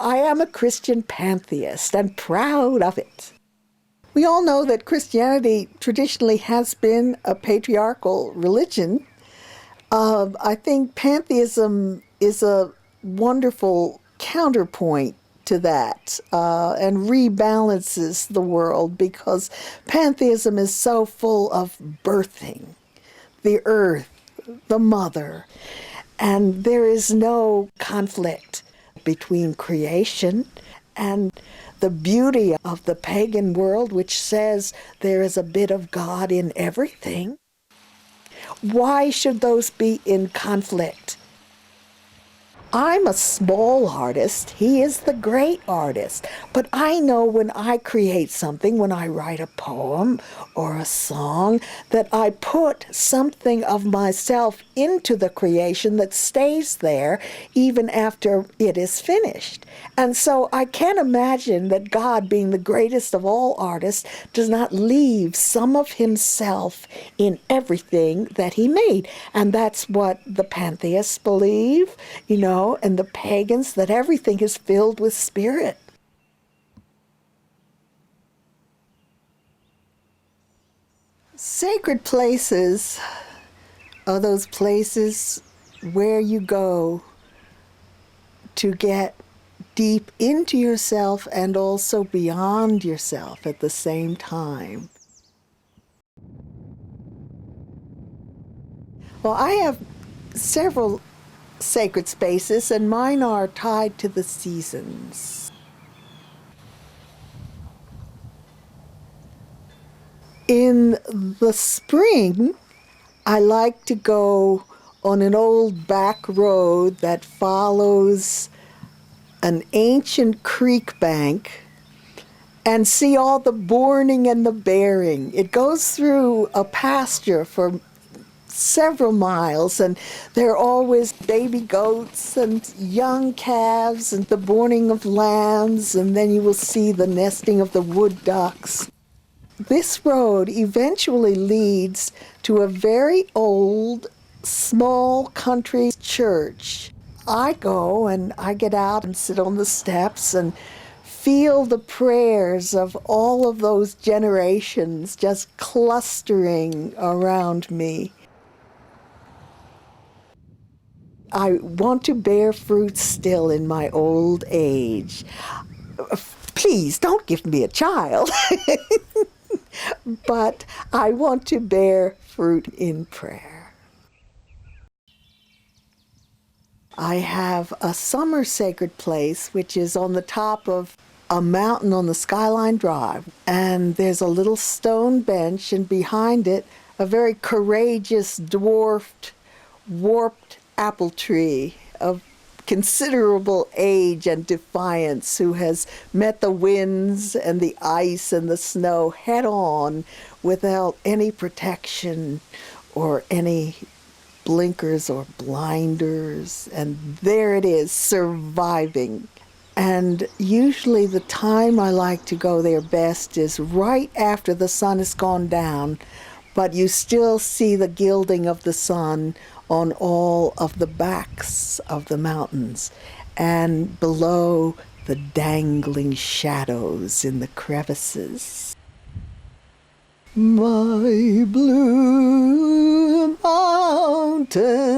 I am a Christian pantheist and proud of it. We all know that Christianity traditionally has been a patriarchal religion. I think pantheism is a wonderful counterpoint to that and rebalances the world, because pantheism is so full of birthing, the earth, the mother, and there is no conflict between creation and the beauty of the pagan world, which says there is a bit of God in everything. Why should those be in conflict? I'm a small artist. He is the great artist. But I know when I create something, when I write a poem or a song, that I put something of myself into the creation that stays there even after it is finished. And so I can't imagine that God, being the greatest of all artists, does not leave some of himself in everything that he made. And that's what the pantheists believe, and the pagans, that everything is filled with spirit. Sacred places are those places where you go to get deep into yourself and also beyond yourself at the same time. Well, I have several sacred spaces, and mine are tied to the seasons. In the spring, I like to go on an old back road that follows an ancient creek bank and see all the burning and the bearing. It goes through a pasture for several miles, and there are always baby goats and young calves and the borning of lambs, and then you will see the nesting of the wood ducks. This road eventually leads to a very old, small country church. I go and I get out and sit on the steps and feel the prayers of all of those generations just clustering around me. I want to bear fruit still in my old age. Please don't give me a child. But I want to bear fruit in prayer. I have a summer sacred place, which is on the top of a mountain on the Skyline Drive. And there's a little stone bench, and behind it, a very courageous, dwarfed, warped apple tree of considerable age and defiance, who has met the winds and the ice and the snow head on without any protection or any blinkers or blinders. And there it is, surviving. And usually the time I like to go there best is right after the sun has gone down, but you still see the gilding of the sun on all of the backs of the mountains, and below the dangling shadows in the crevices. My blue mountains,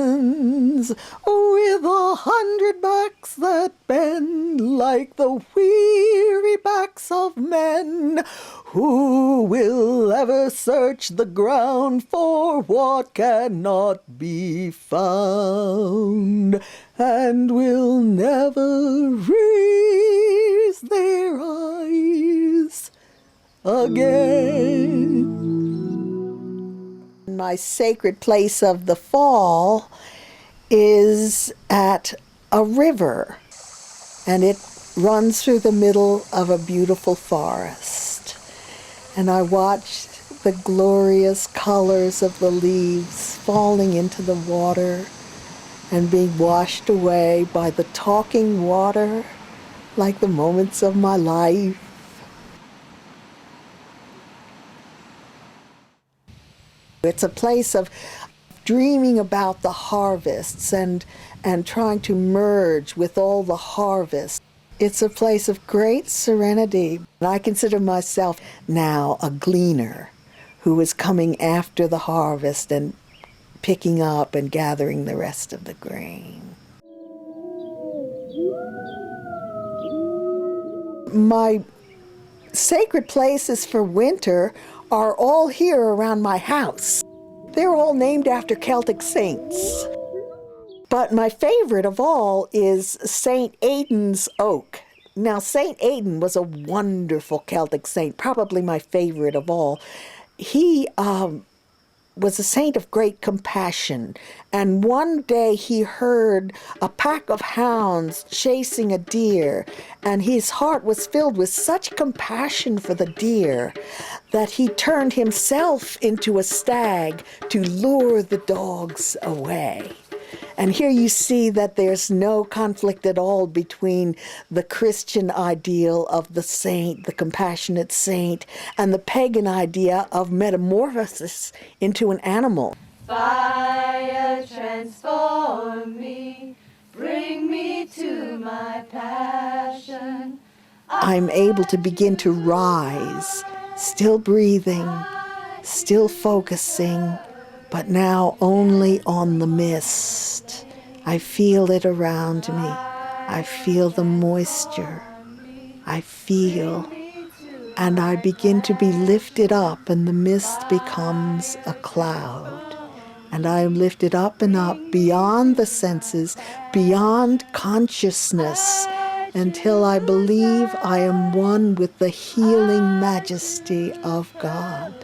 with 100 backs that bend like the weary backs of men, who will ever search the ground for what cannot be found, and will never raise their eyes again. My sacred place of the fall is at a river, and it runs through the middle of a beautiful forest. And I watch the glorious colors of the leaves falling into the water and being washed away by the talking water, like the moments of my life. It's a place of dreaming about the harvests and trying to merge with all the harvests. It's a place of great serenity. I consider myself now a gleaner who is coming after the harvest and picking up and gathering the rest of the grain. My sacred places for winter are all here around my house. They're all named after Celtic saints. But my favorite of all is St. Aidan's Oak. Now, St. Aidan was a wonderful Celtic saint, probably my favorite of all. He was a saint of great compassion, and one day he heard a pack of hounds chasing a deer, and his heart was filled with such compassion for the deer that he turned himself into a stag to lure the dogs away. And here you see that there's no conflict at all between the Christian ideal of the saint, the compassionate saint, and the pagan idea of metamorphosis into an animal. Fire transform me, bring me to my passion. I'm able to begin to rise, still breathing, still focusing, but now only on the mist. I feel it around me. I feel the moisture. I feel, and I begin to be lifted up, and the mist becomes a cloud. And I am lifted up and up beyond the senses, beyond consciousness, until I believe I am one with the healing majesty of God.